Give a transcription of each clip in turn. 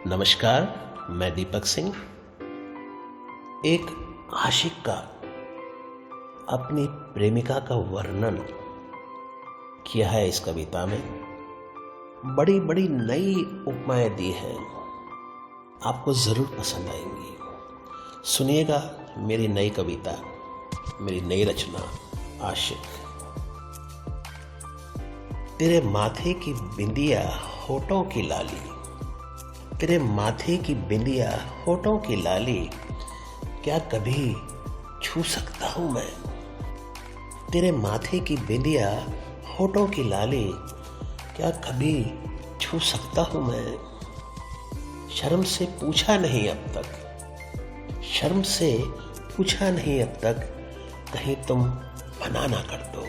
नमस्कार, मैं दीपक सिंह। एक आशिक का अपनी प्रेमिका का वर्णन किया है इस कविता में। बड़ी बड़ी नई उपमाएं दी हैं, आपको ज़रूर पसंद आएंगी। सुनिएगा मेरी नई कविता, मेरी नई रचना आशिक। तेरे माथे की बिंदिया होठों की लाली, तेरे माथे की बिंदिया होठों की लाली, क्या कभी छू सकता हूँ मैं? तेरे माथे की बिंदिया होठों की लाली, क्या कभी छू सकता हूँ मैं? शर्म से पूछा नहीं अब तक, शर्म से पूछा नहीं अब तक, कहीं तुम मना ना कर दो।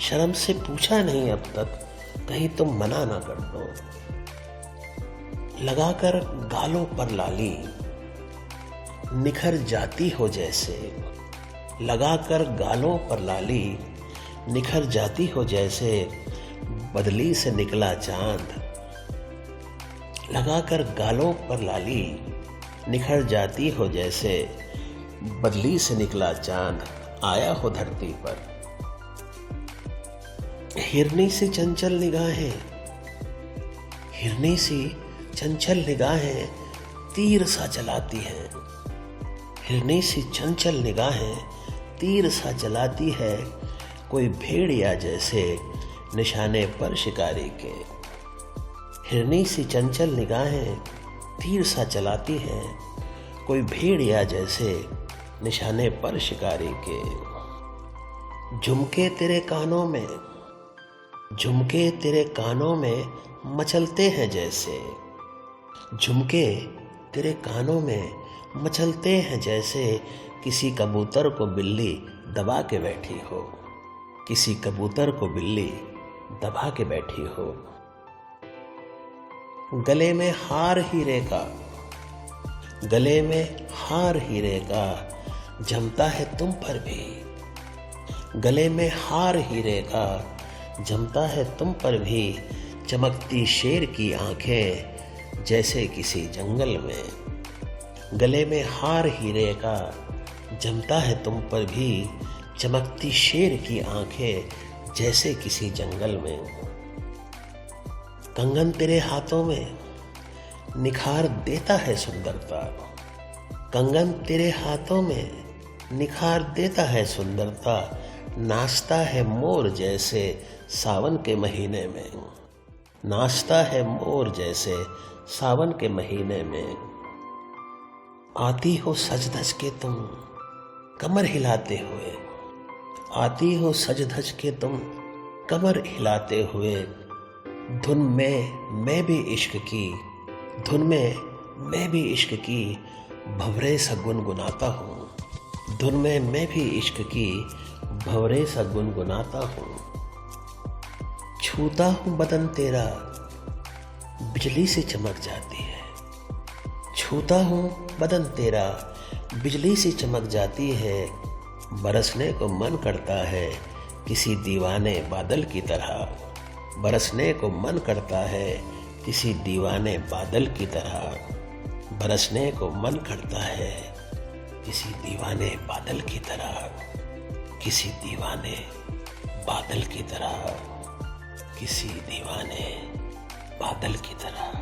शर्म से पूछा नहीं अब तक, कहीं तुम मना ना कर दो। लगाकर गालों पर लाली, निखर जाती हो जैसे। लगाकर गालों पर लाली, निखर जाती हो जैसे, बदली से निकला चांद। लगाकर गालों पर लाली, निखर जाती हो जैसे, बदली से निकला चांद आया हो धरती पर। हिरनी सी चंचल निगाहें, हिरनी सी चंचल निगाहें तीर सा जलाती हैं। हिरनी सी चंचल निगाहें तीर सा जलाती है, कोई भेड़िया जैसे निशाने पर शिकारी के। हिरनी सी चंचल निगाहें तीर सा जलाती है, कोई भेड़िया जैसे निशाने पर शिकारी के। झुमके तेरे कानों में, झुमके तेरे कानों में मचलते हैं जैसे। झुमके तेरे कानों में मचलते हैं जैसे, किसी कबूतर को बिल्ली दबा के बैठी हो। किसी कबूतर को बिल्ली दबा के बैठी हो। गले में हार हीरे का, गले में हार हीरे का जमता है तुम पर भी। गले में हार हीरे का जमता है तुम पर भी, चमकती शेर की आंखें जैसे किसी जंगल में। गले में हार हीरे का जमता है तुम पर भी, चमकती शेर की आंखें जैसे किसी जंगल में। कंगन तेरे हाथों में निखार देता है सुंदरता। कंगन तेरे हाथों में निखार देता है सुंदरता, नाचता है मोर जैसे सावन के महीने में। नाचता है मोर जैसे सावन के महीने में। आती हो सज धज के तुम कमर हिलाते हुए। आती हो सज धज के तुम कमर हिलाते हुए, धुन में मैं भी इश्क की, धुन में मैं भी इश्क की भंवरे सा गुनगुनाता हूँ। धुन में मैं भी इश्क की भंवरे सा गुनगुनाता हूँ। छूता हूँ बदन तेरा, बिजली से चमक जाती है। छूता हूँ बदन तेरा, बिजली से चमक जाती है, बरसने को मन करता है किसी दीवाने बादल की तरह। बरसने को मन करता है किसी दीवाने बादल की तरह। बरसने को मन करता है किसी दीवाने बादल की तरह। किसी दीवाने बादल की तरह। किसी दीवाने बादल की तरह।